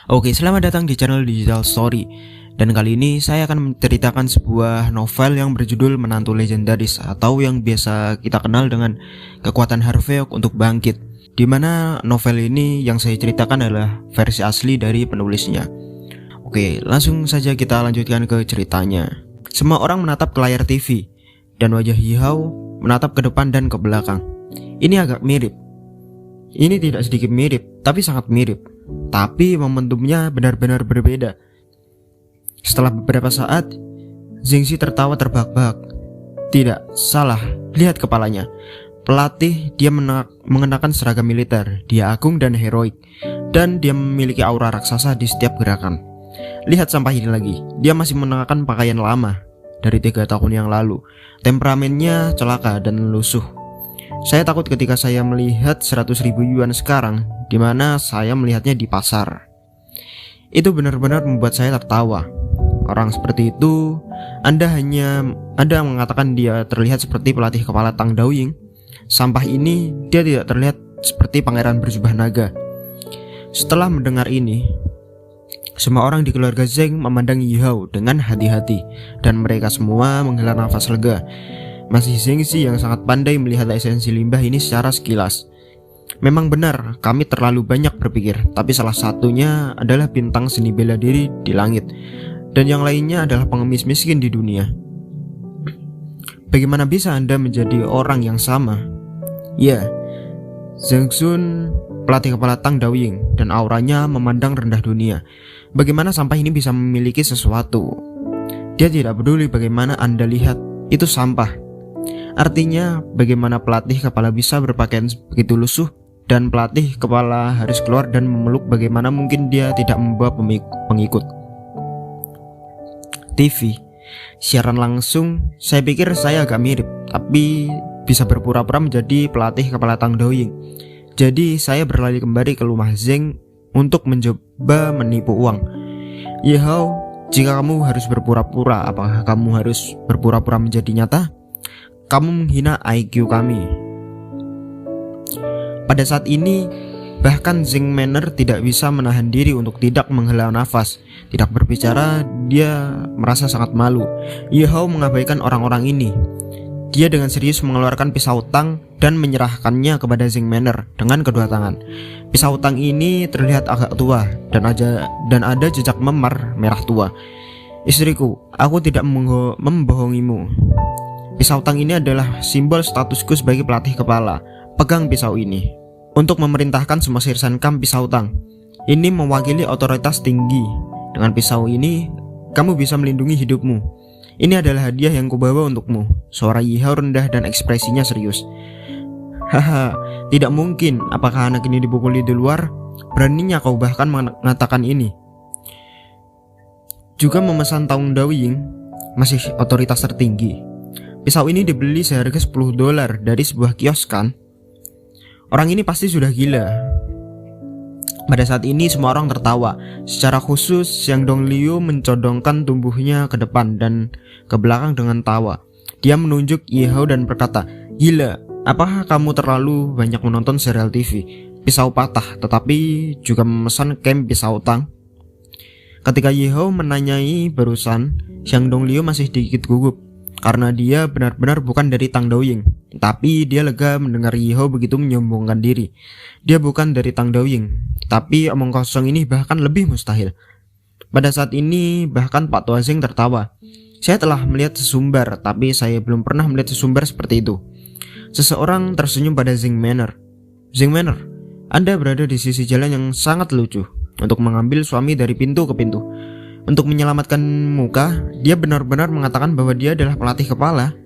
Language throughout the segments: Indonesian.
Oke, selamat datang di channel Digital Story. Dan kali ini saya akan menceritakan sebuah novel yang berjudul Menantu Legendaris atau yang biasa kita kenal dengan Kekuatan Harveyok untuk Bangkit. Di mana novel ini yang saya ceritakan adalah versi asli dari penulisnya. Oke, langsung saja kita lanjutkan ke ceritanya. Semua orang menatap ke layar TV dan wajah Yihao menatap ke depan dan ke belakang. Ini agak mirip. Ini tidak sedikit mirip, tapi sangat mirip. Tapi momentumnya benar-benar berbeda. Setelah beberapa saat, Zhengxi tertawa terbahak-bahak. Tidak, salah, lihat kepalanya. Pelatih, dia mengenakan seragam militer. Dia agung dan heroik. Dan dia memiliki aura raksasa di setiap gerakan. Lihat sampai ini lagi, dia masih mengenakan pakaian lama dari 3 tahun yang lalu. Temperamennya celaka dan lusuh. Saya takut ketika saya melihat 100.000 yuan sekarang, di mana saya melihatnya di pasar. Itu benar-benar membuat saya tertawa. Orang seperti itu, Anda mengatakan dia terlihat seperti pelatih kepala Tang Daoying. Sampah ini, dia tidak terlihat seperti pangeran berjubah naga. Setelah mendengar ini, semua orang di keluarga Zheng memandang Yihao dengan hati-hati, dan mereka semua menghela nafas lega. Masih Zhengxi yang sangat pandai melihat esensi limbah ini secara sekilas. Memang benar, kami terlalu banyak berpikir, tapi salah satunya adalah bintang seni bela diri di langit, dan yang lainnya adalah pengemis miskin di dunia. Bagaimana bisa Anda menjadi orang yang sama? Ya, Zheng Xun, pelatih kepala Tang Daoying, dan auranya memandang rendah dunia. Bagaimana sampah ini bisa memiliki sesuatu? Dia tidak peduli bagaimana Anda lihat, itu sampah. Artinya, bagaimana pelatih kepala bisa berpakaian begitu lusuh dan pelatih kepala harus keluar dan memeluk, bagaimana mungkin dia tidak membawa pengikut. TV, siaran langsung, saya pikir saya agak mirip, tapi bisa berpura-pura menjadi pelatih kepala Tang Daoying. Jadi saya berlari kembali ke rumah Zheng untuk mencoba menipu uang. Yihao, jika kamu harus berpura-pura, apakah kamu harus berpura-pura menjadi nyata? Kamu menghina IQ kami. Pada saat ini, bahkan Zheng Manor tidak bisa menahan diri untuk tidak menghela nafas. Tidak berbicara, dia merasa sangat malu. Yihao mengabaikan orang-orang ini. Dia dengan serius mengeluarkan pisau tang dan menyerahkannya kepada Zheng Manor dengan kedua tangan. Pisau tang ini terlihat agak tua dan ada jejak memar merah tua. Istriku, aku tidak membohongimu. Pisau tang ini adalah simbol statusku sebagai pelatih kepala. Pegang pisau ini untuk memerintahkan semua sirsan kamp pisau tang. Ini mewakili otoritas tinggi. Dengan pisau ini, kamu bisa melindungi hidupmu. Ini adalah hadiah yang kubawa untukmu. Suara Yihao rendah dan ekspresinya serius. Haha, tidak mungkin. Apakah anak ini dipukuli di luar? Beraninya kau bahkan mengatakan ini. Juga memesan Tang Daoying, masih otoritas tertinggi. Pisau ini dibeli seharga $10 dari sebuah kios kan? Orang ini pasti sudah gila. Pada saat ini semua orang tertawa. Secara khusus Xiang Dongliu mencodongkan tubuhnya ke depan dan ke belakang dengan tawa. Dia menunjuk Yihao dan berkata, "Gila, apakah kamu terlalu banyak menonton serial TV? Pisau patah, tetapi juga memesan kem pisau tang?" Ketika Yihao menanyai barusan, Xiang Dongliu masih sedikit gugup. Karena dia benar-benar bukan dari Tang Daoying. Tapi dia lega mendengar Yihao begitu menyombongkan diri. Dia bukan dari Tang Daoying. Tapi omong kosong ini bahkan lebih mustahil. Pada saat ini bahkan Pak Tua Zheng tertawa. Saya telah melihat sesumbar, tapi saya belum pernah melihat sesumbar seperti itu. Seseorang tersenyum pada Zheng Manor. Zheng Manor, Anda berada di sisi jalan yang sangat lucu untuk mengambil suami dari pintu ke pintu. Untuk menyelamatkan muka, dia benar-benar mengatakan bahwa dia adalah pelatih kepala.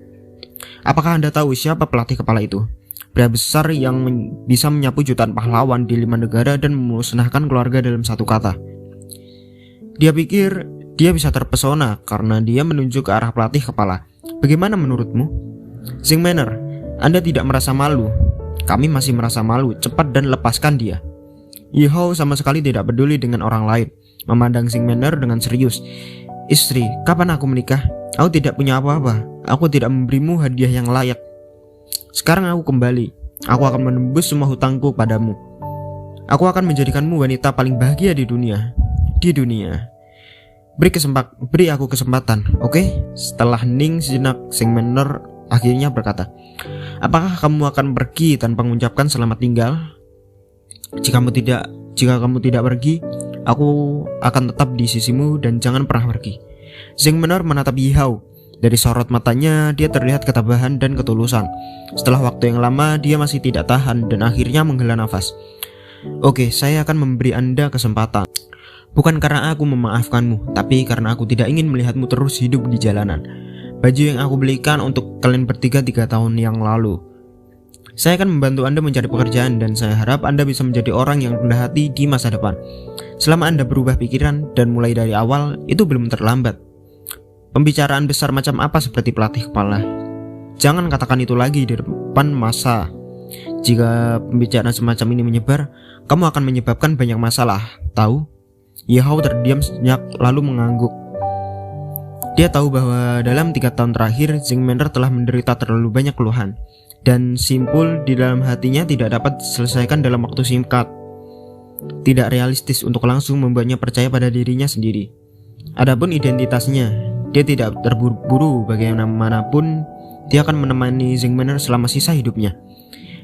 Apakah Anda tahu siapa pelatih kepala itu? Pria besar yang bisa menyapu jutaan pahlawan di 5 negara dan memusnahkan keluarga dalam satu kata. Dia pikir dia bisa terpesona karena dia menunjuk ke arah pelatih kepala. Bagaimana menurutmu? Zheng Manor, Anda tidak merasa malu? Kami masih merasa malu. Cepat dan lepaskan dia. Yihao sama sekali tidak peduli dengan orang lain. Memandang Zheng Manor dengan serius. Istri, kapan aku menikah? Aku tidak punya apa-apa. Aku tidak memberimu hadiah yang layak. Sekarang aku kembali. Aku akan menembus semua hutangku padamu. Aku akan menjadikanmu wanita paling bahagia di dunia. di dunia. Beri aku kesempatan, oke? Setelah hening sejenak, Zeng Manor akhirnya berkata, apakah kamu akan pergi tanpa mengucapkan selamat tinggal? Jika kamu tidak pergi, aku akan tetap di sisimu dan jangan pernah pergi. Zeng Manor menatap Yi Hao. Dari sorot matanya, dia terlihat ketabahan dan ketulusan. Setelah waktu yang lama, dia masih tidak tahan dan akhirnya menghela nafas. Oke, saya akan memberi Anda kesempatan. Bukan karena aku memaafkanmu, tapi karena aku tidak ingin melihatmu terus hidup di jalanan. Baju yang aku belikan untuk kalian bertiga 3 tahun yang lalu. Saya akan membantu Anda mencari pekerjaan dan saya harap Anda bisa menjadi orang yang rendah hati di masa depan. Selama Anda berubah pikiran dan mulai dari awal, itu belum terlambat. Pembicaraan besar macam apa seperti pelatih kepala? Jangan katakan itu lagi di depan massa. Jika pembicaraan semacam ini menyebar, kamu akan menyebabkan banyak masalah, tahu? Yi Hao terdiam sejenak lalu mengangguk. Dia tahu bahwa dalam 3 tahun terakhir Zeng Manor telah menderita terlalu banyak keluhan, dan simpul di dalam hatinya tidak dapat diselesaikan dalam waktu singkat. Tidak realistis untuk langsung membuatnya percaya pada dirinya sendiri. Adapun identitasnya, dia tidak terburu-buru. Bagaimanapun dia akan menemani Zeng Manor selama sisa hidupnya.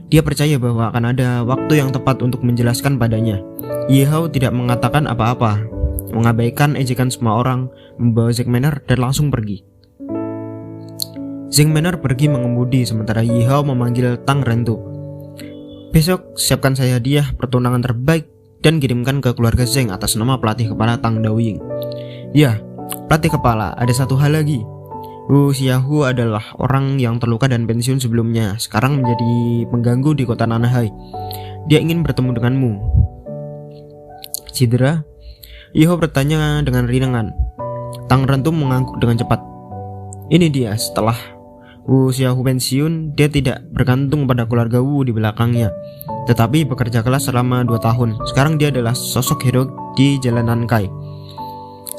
Dia percaya bahwa akan ada waktu yang tepat untuk menjelaskan padanya. Yi Hao tidak mengatakan apa-apa, mengabaikan ejekan semua orang, membawa Zeng Manor dan langsung pergi. Zeng Manor pergi mengemudi sementara Yi Hao memanggil Tang Rentu. Besok siapkan saya hadiah pertunangan terbaik dan kirimkan ke keluarga Zeng atas nama pelatih kepala Tang Daoying. Ya, pelatih kepala, ada satu hal lagi. Wu Xiaohu adalah orang yang terluka dan pensiun sebelumnya, sekarang menjadi pengganggu di kota Nanhai. Dia ingin bertemu denganmu. Cedera? Yi Hao bertanya dengan ringan. Tang Rentu mengangguk dengan cepat. Ini dia, setelah Wu Xiaohu pensiun, dia tidak bergantung pada keluarga Wu di belakangnya, tetapi bekerja keras selama 2 tahun. Sekarang dia adalah sosok hero di Jalan Nankai.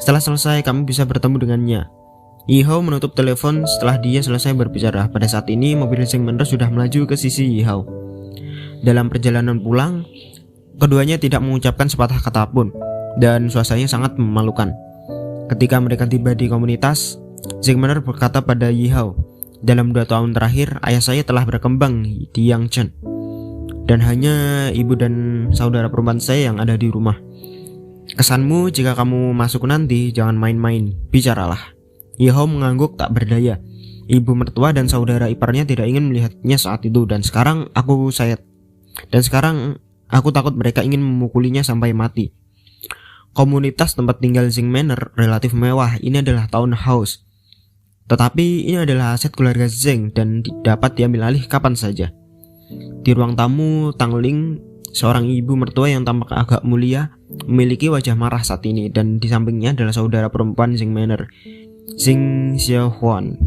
Setelah selesai, kami bisa bertemu dengannya. Yi Hao menutup telepon setelah dia selesai berbicara. Pada saat ini, mobil Zeng Manor sudah melaju ke sisi Yi Hao. Dalam perjalanan pulang, keduanya tidak mengucapkan sepatah kata pun, dan suasananya sangat memalukan. Ketika mereka tiba di komunitas, Zeng Manor berkata pada Yi Hao, dalam 2 tahun terakhir, ayah saya telah berkembang di Yangchen, dan hanya ibu dan saudara perempuan saya yang ada di rumah. Kesanmu jika kamu masuk nanti, jangan main-main, bicaralah. Yi Hao mengangguk tak berdaya. Ibu mertua dan saudara iparnya tidak ingin melihatnya saat itu, dan sekarang aku takut mereka ingin memukulinya sampai mati. Komunitas tempat tinggal Zeng Manor relatif mewah. Ini adalah townhouse, tetapi ini adalah aset keluarga Zeng dan dapat diambil alih kapan saja. Di ruang tamu, Tang Ling, seorang ibu mertua yang tampak agak mulia, memiliki wajah marah saat ini, dan di sampingnya adalah saudara perempuan Zeng Manor, Zeng Xiaohuan.